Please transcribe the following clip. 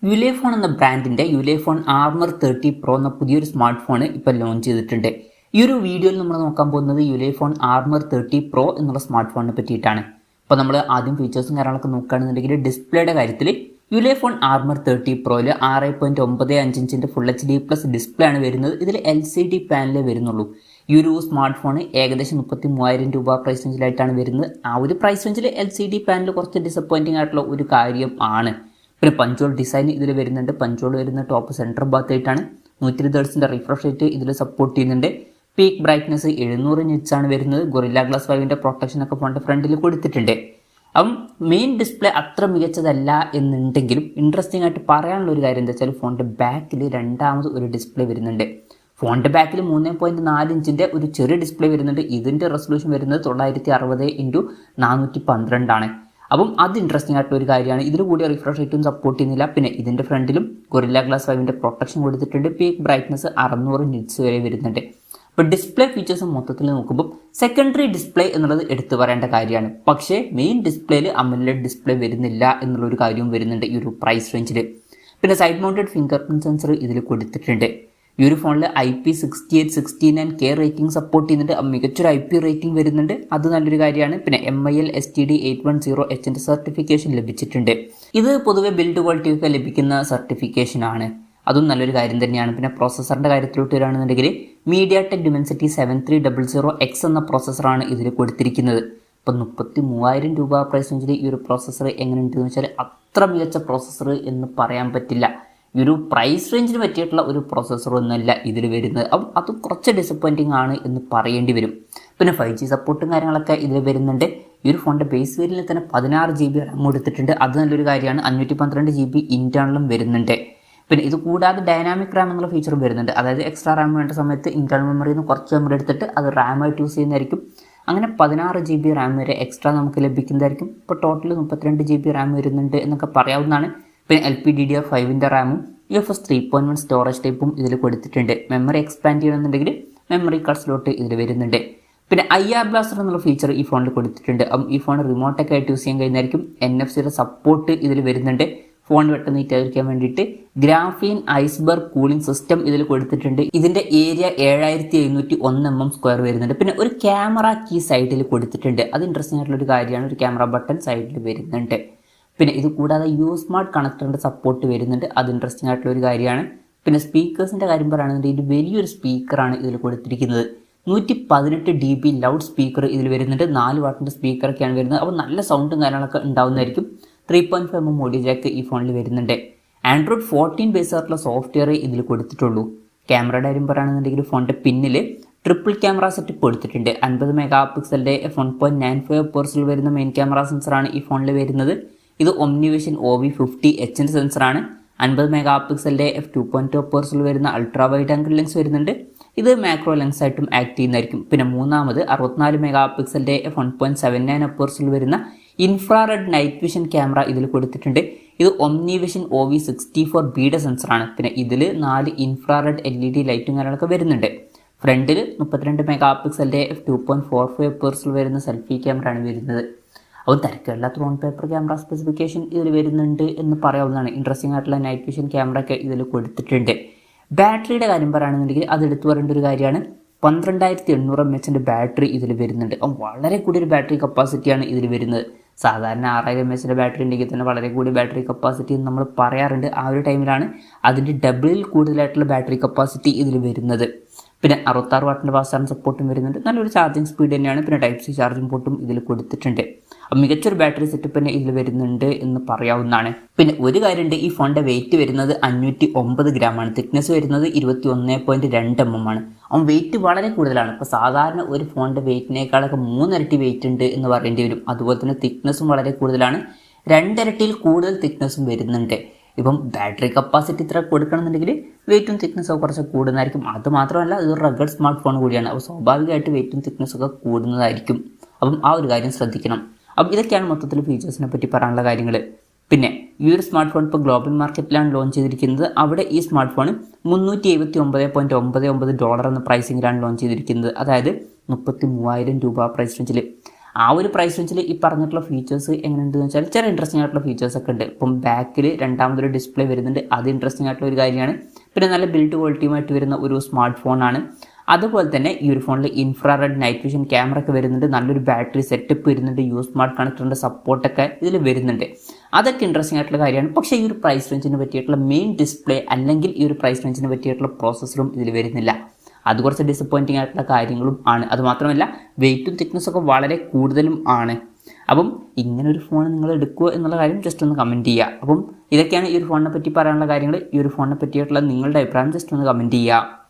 Ulefone എന്ന ബ്രാൻഡിന്റെ Ulefone armour 30 pro എന്ന പുതിയൊരു സ്മാർട്ട് ഫോൺ ഇപ്പോൾ ലോഞ്ച് ചെയ്തിട്ടുണ്ട്. ഈ ഒരു വീഡിയോയിൽ നമ്മൾ നോക്കാൻ പോകുന്നത് യുലേഫോൺ ആർമർ 30 പ്രോ എന്നുള്ള സ്മാർട്ട് ഫോണിനെ പറ്റിയിട്ടാണ്. അപ്പോൾ നമ്മൾ ആദ്യം ഫീച്ചേഴ്സും കാര്യങ്ങളൊക്കെ നോക്കുകയാണെന്നുണ്ടെങ്കിൽ ഡിസ്പ്ലേയുടെ കാര്യത്തിൽ യുലേഫോൺ ആർമർ 30 പ്രോയിൽ 6.95 ഇഞ്ചിൻ്റെ ഫുൾ HD പ്ലസ് ഡിസ്പ്ലേ ആണ് വരുന്നത്. ഇതിൽ LCD പാനലേ വരുന്നുള്ളൂ. ഈ ഒരു സ്മാർട്ട് ഫോൺ ഏകദേശം 33,000 രൂപ പ്രൈസ് റേഞ്ചിലായിട്ടാണ് വരുന്നത്. ആ ഒരു പ്രൈസ് റേഞ്ചിൽ LCD പാനൽ കുറച്ച് ഡിസപ്പോയിൻറ്റിംഗ് ആയിട്ടുള്ള ഒരു കാര്യം ആണ്. പിന്നെ പഞ്ചോൾ ഡിസൈൻ ഇതിൽ വരുന്നുണ്ട്. പഞ്ചോൾ വരുന്ന ടോപ്പ് സെൻറ്റർ ഭാഗത്തായിട്ടാണ്. 120 ഹെർട്സിൻ്റെ റിഫ്രഷ് റേറ്റ് ഇതിൽ സപ്പോർട്ട് ചെയ്യുന്നുണ്ട്. പീക്ക് ബ്രൈറ്റ്നസ് 700 നിറ്റ്സ് ആണ് വരുന്നത്. ഗൊറില്ല ഗ്ലാസ് 5ൻ്റെ പ്രൊട്ടക്ഷനൊക്കെ ഫോണിൻ്റെ ഫ്രണ്ടിൽ കൊടുത്തിട്ടുണ്ട്. അപ്പം മെയിൻ ഡിസ്പ്ലേ അത്ര മികച്ചതല്ല എന്നുണ്ടെങ്കിലും ഇൻട്രസ്റ്റിംഗ് ആയിട്ട് പറയാനുള്ള ഒരു കാര്യം എന്താ വെച്ചാൽ ഫോണിൻ്റെ ബാക്കിൽ രണ്ടാമത് ഒരു ഡിസ്പ്ലേ വരുന്നുണ്ട്. ഫോണിൻ്റെ ബാക്കിൽ 3.4 ഇഞ്ചിൻ്റെ ഒരു ചെറിയ ഡിസ്പ്ലേ വരുന്നുണ്ട്. ഇതിൻ്റെ റെസൊല്യൂഷൻ വരുന്നത് 960x412 ആണ്. അപ്പം അത് ഇൻട്രസ്റ്റിംഗ് ആയിട്ടുള്ള ഒരു കാര്യമാണ്. ഇതിൽ കൂടിയ റിഫ്രഷ് റേറ്റും സപ്പോർട്ട് ചെയ്യുന്നില്ല. പിന്നെ ഇതിൻ്റെ ഫ്രണ്ടിലും ഗൊറില്ല ഗ്ലാസ് 5ൻ്റെ പ്രൊട്ടക്ഷൻ കൊടുത്തിട്ടുണ്ട്. പീക്ക് ബ്രൈറ്റ്നസ് 600 നിറ്റ്സ് വരെ വരുന്നുണ്ട്. അപ്പോൾ ഡിസ്പ്ലേ ഫീച്ചേഴ്സ് മൊത്തത്തിൽ നോക്കുമ്പോൾ സെക്കൻഡറി ഡിസ്പ്ലേ എന്നുള്ളത് എടുത്തു പറയേണ്ട കാര്യമാണ്. പക്ഷേ മെയിൻ ഡിസ്പ്ലേയിൽ അമോലെഡ് ഡിസ്പ്ലേ വരുന്നില്ല എന്നുള്ളൊരു കാര്യവും വരുന്നുണ്ട് ഈ ഒരു പ്രൈസ് റേഞ്ചിൽ. പിന്നെ side mounted finger print sensor ഇതിൽ കൊടുത്തിട്ടുണ്ട്. ഈ ഒരു ഫോണിൽ IP6869K റേറ്റിംഗ് സപ്പോർട്ട് ചെയ്യുന്നുണ്ട്. മികച്ചൊരു IP റേറ്റിംഗ് വരുന്നുണ്ട്. അത് നല്ലൊരു കാര്യമാണ്. പിന്നെ MIL STD 810Hൻ്റെ സർട്ടിഫിക്കേഷൻ ലഭിച്ചിട്ടുണ്ട്. ഇത് പൊതുവെ ബിൽഡ് ക്വാളിറ്റി ഒക്കെ ലഭിക്കുന്ന സർട്ടിഫിക്കേഷൻ ആണ്. അതും നല്ലൊരു കാര്യം തന്നെയാണ്. പിന്നെ പ്രോസസ്സറിൻ്റെ കാര്യത്തിലോട്ട് വരികയാണെന്നുണ്ടെങ്കിൽ MediaTek Dimensity 7300X എന്ന പ്രോസസ്സറാണ് ഇതിൽ കൊടുത്തിരിക്കുന്നത്. ഇപ്പം 33,000 രൂപ പ്രൈസ് റേഞ്ചിൽ ഈ ഒരു പ്രോസസ്സർ എങ്ങനെയുണ്ടെന്ന് വെച്ചാൽ അത്ര മികച്ച പ്രോസസ്സർ എന്ന് പറയാൻ പറ്റില്ല. ഈ ഒരു പ്രൈസ് റേഞ്ചിന് പറ്റിയിട്ടുള്ള ഒരു പ്രോസസ്സറൊന്നുമല്ല ഇതിൽ വരുന്നത്. അപ്പം അത് കുറച്ച് ഡിസപ്പോയിൻറ്റിംഗ് ആണ് എന്ന് പറയേണ്ടി വരും. പിന്നെ 5G സപ്പോർട്ടും കാര്യങ്ങളൊക്കെ ഇതിൽ വരുന്നുണ്ട്. ഈ ഒരു ഫോണിൻ്റെ ബേസ് വേരിയന്റിൽ തന്നെ 16 GB റാം കൊടുത്തിട്ടുണ്ട്. അത് നല്ലൊരു കാര്യമാണ്. 512 GB ഇൻറ്റേർണലും വരുന്നുണ്ട്. പിന്നെ ഇത് കൂടാതെ ഡൈനാമിക് റാം എന്നുള്ള ഫീച്ചറും വരുന്നുണ്ട്. അതായത് എക്സ്ട്രാ റാം വേണ്ട സമയത്ത് ഇൻറ്റേർണൽ മെമ്മറിയിൽ നിന്ന് കുറച്ച് മെമ്മറി എടുത്തിട്ട് അത് റാമായിട്ട് യൂസ് ചെയ്യുന്നതായിരിക്കും. അങ്ങനെ 16 GB റാം വരെ എക്സ്ട്രാ നമുക്ക് ലഭിക്കുന്നതായിരിക്കും. ഇപ്പോൾ ടോട്ടൽ 32 GB റാം വരുന്നുണ്ട് എന്നൊക്കെ പറയാവുന്നതാണ്. പിന്നെ LPDDR5ൻ്റെ റാമും UFS 3.1 സ്റ്റോറേജ് ടൈപ്പും ഇതിൽ കൊടുത്തിട്ടുണ്ട്. മെമ്മറി എക്സ്പാൻഡ് ചെയ്യണമെന്നുണ്ടെങ്കിൽ മെമ്മറി കാർഡ് സ്ലോട്ട് ഇതിൽ വരുന്നുണ്ട്. പിന്നെ IR ബ്ലാസ്റ്റർ എന്നുള്ള ഫീച്ചർ ഈ ഫോണിൽ കൊടുത്തിട്ടുണ്ട്. ഈ ഫോൺ റിമോട്ടൊക്കെ ആയിട്ട് യൂസ് ചെയ്യാൻ കഴിയുന്നതായിരിക്കും. NFC സപ്പോർട്ട് ഇതിൽ വരുന്നുണ്ട്. ഫോൺ പെട്ടെന്ന് നീറ്റായിരിക്കാൻ വേണ്ടിയിട്ട് ഗ്രാഫീൻ ഐസ്ബർഗ് കൂളിംഗ് സിസ്റ്റം ഇതിൽ കൊടുത്തിട്ടുണ്ട്. ഇതിൻ്റെ ഏരിയ 7701 mm² വരുന്നുണ്ട്. പിന്നെ ഒരു ക്യാമറ കീ സൈഡിൽ കൊടുത്തിട്ടുണ്ട്. അത് ഇൻട്രസ്റ്റിംഗ് ആയിട്ടുള്ള ഒരു കാര്യമാണ്. ഒരു ക്യാമറ ബട്ടൺ സൈഡിൽ വരുന്നുണ്ട്. പിന്നെ ഇത് കൂടാതെ സ്മാർട്ട് കണക്ടറിൻ്റെ സപ്പോർട്ട് വരുന്നുണ്ട്. അത് ഇൻട്രസ്റ്റിംഗ് ആയിട്ടുള്ള ഒരു കാര്യമാണ്. പിന്നെ സ്പീക്കേഴ്സിൻ്റെ കാര്യം പറയുകയാണെന്നുണ്ടെങ്കിൽ ഇത് വലിയൊരു സ്പീക്കറാണ് ഇതിൽ കൊടുത്തിരിക്കുന്നത്. 118 dB ലൗഡ് സ്പീക്കർ ഇതിൽ വരുന്നുണ്ട്. 4 വാട്ടിൻ്റെ സ്പീക്കറൊക്കെയാണ് വരുന്നത്. അപ്പോൾ നല്ല സൗണ്ടും കാര്യങ്ങളൊക്കെ ഉണ്ടാവുന്നതായിരിക്കും. 3.5 mm ഓഡിയോ ജാക്ക് ഈ ഫോണിൽ വരുന്നുണ്ട്. Android 14 ബേസ് ആയിട്ടുള്ള സോഫ്റ്റ്വെയർ ഇതിൽ കൊടുത്തിട്ടുള്ളൂ. ക്യാമറയുടെ കാര്യം പറയുകയാണെന്നുണ്ടെങ്കിൽ ഫോണിൻ്റെ പിന്നിൽ ട്രിപ്പിൾ ക്യാമറ സെറ്റപ്പ് കൊടുത്തിട്ടുണ്ട്. 50 MP f1.95 വരുന്ന മെയിൻ ക്യാമറ സെൻസറാണ് ഈ ഫോണിൽ വരുന്നത്. ഇത് OmniVision OV50Hൻ്റെ സെൻസറാണ്. 50 MP f2.2 വരുന്ന അൾട്രാ വൈഡ് ആംഗിൾ ലെൻസ് വരുന്നുണ്ട്. ഇത് മാക്രോ ലെൻസ് ആയിട്ടും ആക്ട് ചെയ്യുന്നതായിരിക്കും. പിന്നെ മൂന്നാമത് 64 MP f1.79 വരുന്ന ഇൻഫ്രാറെഡ് നൈറ്റ് വിഷൻ ക്യാമറ ഇതിൽ കൊടുത്തിട്ടുണ്ട്. ഇത് OmniVision OV64Bയുടെ സെൻസറാണ്. പിന്നെ ഇതിൽ 4 ഇൻഫ്രാറെഡ് LED ലൈറ്റും കാര്യങ്ങളൊക്കെ വരുന്നുണ്ട്. ഫ്രണ്ടിൽ 32 MP f2.45 വരുന്ന സെൽഫി ക്യാമറ ആണ് വരുന്നത്. അപ്പോൾ തിരക്കില്ലാത്ത റോൺ പേപ്പർ ക്യാമറ സ്പെസിഫിക്കേഷൻ ഇതിൽ വരുന്നുണ്ട് എന്ന് പറയാവുന്നതാണ്. ഇൻട്രസ്റ്റിംഗ് ആയിട്ടുള്ള നൈറ്റ് വിഷൻ ക്യാമറ ഒക്കെ ഇതിൽ കൊടുത്തിട്ടുണ്ട്. ബാറ്ററിയുടെ കാര്യം പറയുകയാണെന്നുണ്ടെങ്കിൽ അത് എടുത്തു പറയേണ്ട ഒരു കാര്യമാണ്. 12,800 mAhൻ്റെ ബാറ്ററി ഇതിൽ വരുന്നുണ്ട്. വളരെ കൂടിയൊരു ബാറ്ററി കപ്പാസിറ്റിയാണ് ഇതിൽ വരുന്നത്. സാധാരണ 6,000 mAhൻ്റെ ബാറ്ററി ഉണ്ടെങ്കിൽ തന്നെ വളരെ കൂടിയ ബാറ്ററി കപ്പാസിറ്റി എന്ന് നമ്മൾ പറയാറുണ്ട്. ആ ഒരു ടൈമിലാണ് അതിൻ്റെ ഡബിളിൽ കൂടുതലായിട്ടുള്ള ബാറ്ററി കപ്പാസിറ്റി ഇതിൽ വരുന്നത്. പിന്നെ 66 വാട്ടിൻ്റെ ഫാസ്റ്റ് ചാർജിങ് സപ്പോർട്ടും വരുന്നുണ്ട്. നല്ലൊരു ചാർജിങ് സ്പീഡ് തന്നെയാണ്. പിന്നെ Type-C ചാർജിങ് പോർട്ടും ഇതിൽ കൊടുത്തിട്ടുണ്ട്. മികച്ചൊരു ബാറ്ററി സെറ്റപ്പ് തന്നെ ഇതിൽ വരുന്നുണ്ട് എന്ന് പറയാവുന്നതാണ്. പിന്നെ ഒരു കാര്യമുണ്ട്, ഈ ഫോണിൻ്റെ വെയിറ്റ് വരുന്നത് 509 ഗ്രാമാണ്. തിക്നെസ് വരുന്നത് 21.2 mm ആണ്. വെയിറ്റ് വളരെ കൂടുതലാണ്. ഇപ്പോൾ സാധാരണ ഒരു ഫോണിൻ്റെ വെയിറ്റിനേക്കാളൊക്കെ 3 ഇരട്ടി വെയിറ്റ് ഉണ്ട് എന്ന് പറയേണ്ടി വരും. അതുപോലെ തന്നെ തിക്നെസ്സും വളരെ കൂടുതലാണ്. 2 ഇരട്ടിയിൽ കൂടുതൽ തിക്നെസ്സും വരുന്നുണ്ട്. ഇപ്പം ബാറ്ററി കപ്പാസിറ്റി ഇത്ര കൊടുക്കണമെന്നുണ്ടെങ്കിൽ വെയിറ്റും തിക്നെസ്സും കുറച്ച് കൂടുന്നതായിരിക്കും. അത് മാത്രമല്ല ഇതൊരു റഗഡ് സ്മാർട്ട് ഫോൺ കൂടിയാണ്. അപ്പോൾ സ്വാഭാവികമായിട്ട് വെയിറ്റും തിക്നെസ്സൊക്കെ കൂടുന്നതായിരിക്കും. അപ്പം ആ ഒരു കാര്യം ശ്രദ്ധിക്കണം. അപ്പം ഇതൊക്കെയാണ് മൊത്തത്തിൽ ഫീച്ചേഴ്സിനെ പറ്റി പറയാനുള്ള കാര്യങ്ങൾ. പിന്നെ ഈ ഒരു സ്മാർട്ട് ഫോൺ ഇപ്പോൾ ഗ്ലോബൽ മാർക്കറ്റിലാണ് ലോഞ്ച് ചെയ്തിരിക്കുന്നത്. അവിടെ ഈ സ്മാർട്ട് ഫോൺ $379.99 എന്ന പ്രൈസിങ്ങിലാണ് ലോഞ്ച് ചെയ്തിരിക്കുന്നത്. അതായത് 33,000 രൂപ പ്രൈസ് റേഞ്ചിൽ. ആ ഒരു പ്രൈസ് റേഞ്ചിൽ ഈ പറഞ്ഞിട്ടുള്ള ഫീച്ചേഴ്സ് എങ്ങനെയുണ്ടെന്ന് വെച്ചാൽ ചില ഇൻട്രസ്റ്റിംഗ് ആയിട്ടുള്ള ഫീച്ചേഴ്സ് ഒക്കെ ഉണ്ട്. ഇപ്പം ബാക്കിൽ രണ്ടാമതൊരു ഡിസ്പ്ലേ വരുന്നുണ്ട്, അത് ഇൻട്രസ്റ്റിംഗ് ആയിട്ടുള്ള ഒരു കാര്യമാണ്. പിന്നെ നല്ല ബിൽഡ് ക്വാളിറ്റിയുമായിട്ട് വരുന്ന ഒരു സ്മാർട്ട് ഫോണാണ്. അതുപോലെ തന്നെ ഈ ഒരു ഫോണിൽ ഇൻഫ്രാറെഡ് നൈറ്റ് വിഷൻ ക്യാമറ ഒക്കെ വരുന്നുണ്ട്, നല്ലൊരു ബാറ്ററി സെറ്റപ്പ് വരുന്നുണ്ട്, യു സ്മാർട്ട് കണക്ടറിൻ്റെ സപ്പോർട്ടൊക്കെ ഇതിൽ വരുന്നുണ്ട്. അതൊക്കെ ഇൻട്രസ്റ്റിംഗ് ആയിട്ടുള്ള കാര്യമാണ്. പക്ഷേ ഈ ഒരു പ്രൈസ് റേഞ്ചിന് പറ്റിയിട്ടുള്ള മെയിൻ ഡിസ്പ്ലേ അല്ലെങ്കിൽ ഈ ഒരു പ്രൈസ് റേഞ്ചിന് പറ്റിയിട്ടുള്ള പ്രോസസ്സറും ഇതിൽ വരുന്നില്ല. അത് കുറച്ച് ഡിസപ്പോയിൻറ്റിംഗ് ആയിട്ടുള്ള കാര്യങ്ങളും ആണ്. അതുമാത്രമല്ല വെയിറ്റും തിക്നെസ്സൊക്കെ വളരെ കൂടുതലും ആണ്. അപ്പം ഇങ്ങനെ ഒരു ഫോൺ നിങ്ങൾ എടുക്കുമോ എന്നുള്ള കാര്യം ജസ്റ്റ് ഒന്ന് കമൻറ്റ് ചെയ്യുക. അപ്പം ഇതൊക്കെയാണ് ഈ ഒരു ഫോണിനെ പറ്റി പറയാനുള്ള കാര്യങ്ങൾ. ഈ ഒരു ഫോണിനെ പറ്റിയിട്ടുള്ള നിങ്ങളുടെ അഭിപ്രായം ജസ്റ്റ് ഒന്ന് കമൻറ്റ് ചെയ്യുക.